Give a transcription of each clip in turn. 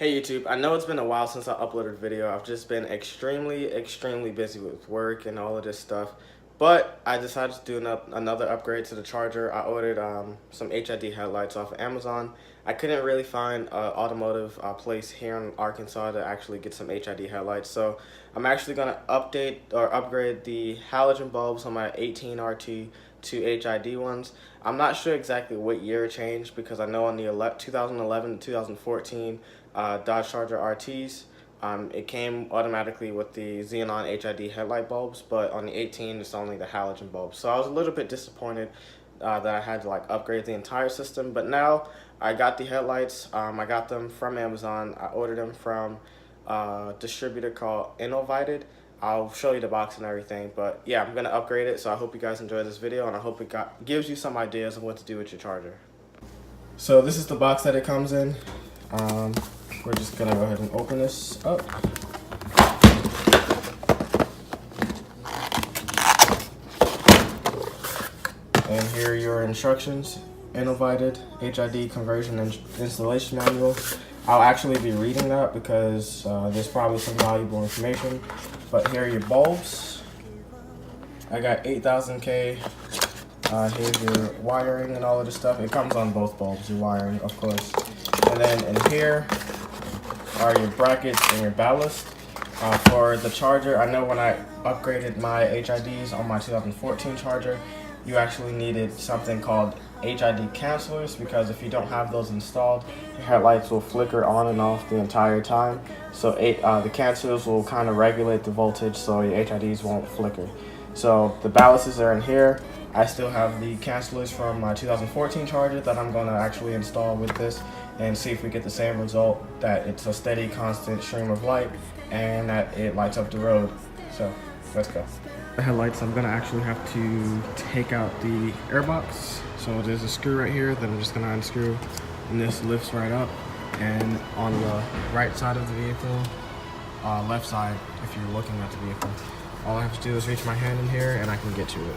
Hey YouTube, I know it's been a while since I uploaded a video. I've just been extremely busy with work and all of this stuff. But I decided to do another upgrade to the charger. I ordered some HID headlights off of Amazon. I couldn't really find an automotive place here in Arkansas to actually get some HID headlights. So I'm actually going to upgrade the halogen bulbs on my 18RT to HID ones. I'm not sure exactly what year it changed because I know on the 2011 to 2014 Dodge Charger RTs, it came automatically with the Xenon HID headlight bulbs, but on the 18 it's only the halogen bulbs. So I was a little bit disappointed that I had to upgrade the entire system, but now I got the headlights. I got them from Amazon. I ordered them from a distributor called Innovited. I'll show you the box and everything, but yeah, I'm gonna upgrade it. So I hope you guys enjoy this video, and I hope it gives you some ideas of what to do with your charger. So this is the box that it comes in. We're just gonna go ahead and open this up. And here are your instructions. Innovited HID conversion and installation manual. I'll actually be reading that because there's probably some valuable information. But here are your bulbs. I got 8000K. Here's your wiring and all of this stuff. It comes on both bulbs, your wiring, of course. And then in here are your brackets and your ballast. For the charger, I know when I upgraded my HIDs on my 2014 charger, you actually needed something called HID cancelers, because if you don't have those installed, your headlights will flicker on and off the entire time. So the cancelers will kind of regulate the voltage so your HIDs won't flicker. So the ballasts are in here. I still have the cancelers from my 2014 charger that I'm going to actually install with this and see if we get the same result, that it's a steady, constant stream of light and that it lights up the road. So let's go. The headlights, I'm going to actually have to take out the air box. So there's a screw right here that I'm just going to unscrew, and this lifts right up. And on the right side of the vehicle, left side if you're looking at the vehicle, all I have to do is reach my hand in here and I can get to it.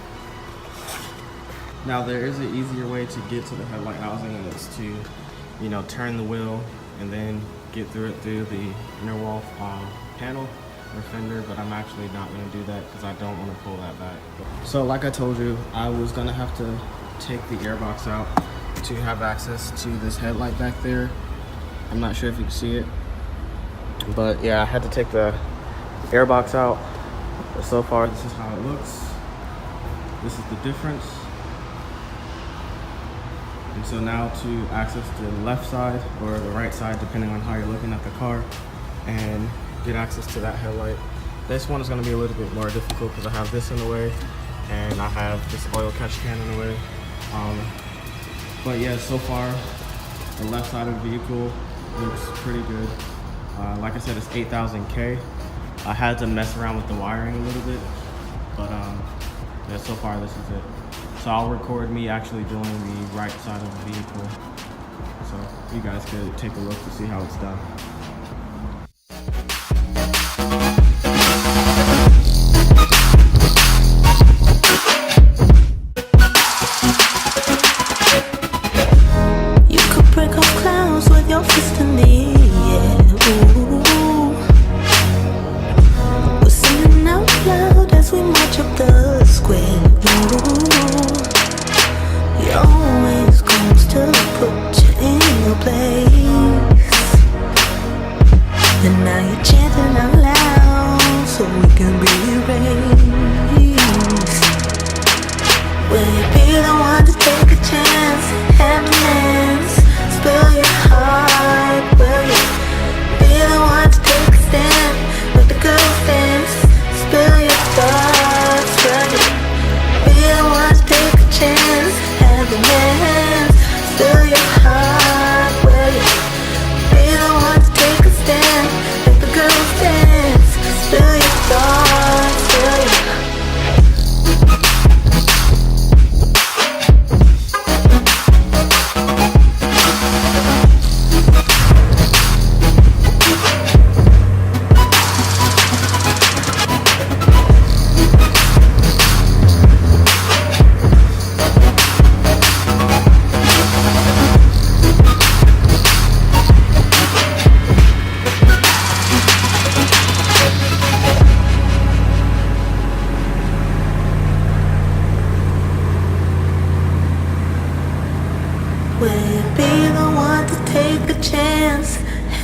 Now there is an easier way to get to the headlight housing, and it's to, turn the wheel and then get through it through the inner wall panel or fender, but I'm actually not going to do that because I don't want to pull that back. So like I told you, I was going to have to take the airbox out to have access to this headlight back there. I'm not sure if you can see it, but yeah, I had to take the airbox out. But so far, this is how it looks. This is the difference. And so now to access the left side or the right side, depending on how you're looking at the car, and get access to that headlight. This one is going to be a little bit more difficult because I have this in the way and I have this oil catch can in the way. But yeah, so far the left side of the vehicle looks pretty good. Like I said, it's 8000K. I had to mess around with the wiring a little bit, but yeah, so far this is it. So I'll record me actually doing the right side of the vehicle, so you guys could take a look to see how it's done.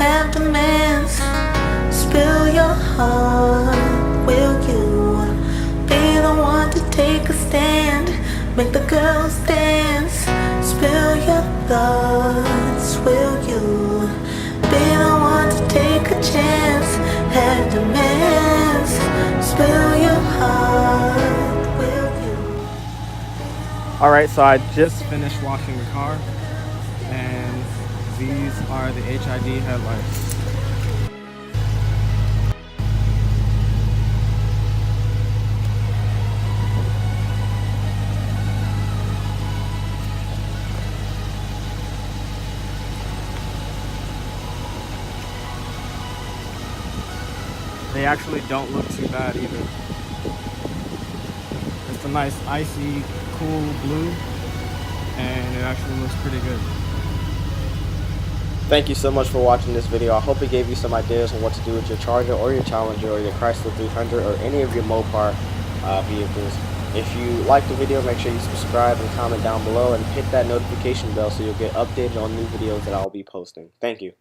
have demands. Spill your heart, will you be the one to take a stand? Make the girls dance. Spill your thoughts, will you be the one to take a chance? Have demands. Spill your heart, will you? Alright, so I just finished washing the car, and these are the HID headlights. They actually don't look too bad either. It's a nice icy, cool blue, and it actually looks pretty good. Thank you so much for watching this video. I hope it gave you some ideas on what to do with your Charger or your Challenger or your Chrysler 300 or any of your Mopar vehicles. If you like the video, make sure you subscribe and comment down below and hit that notification bell so you'll get updated on new videos that I'll be posting. Thank you.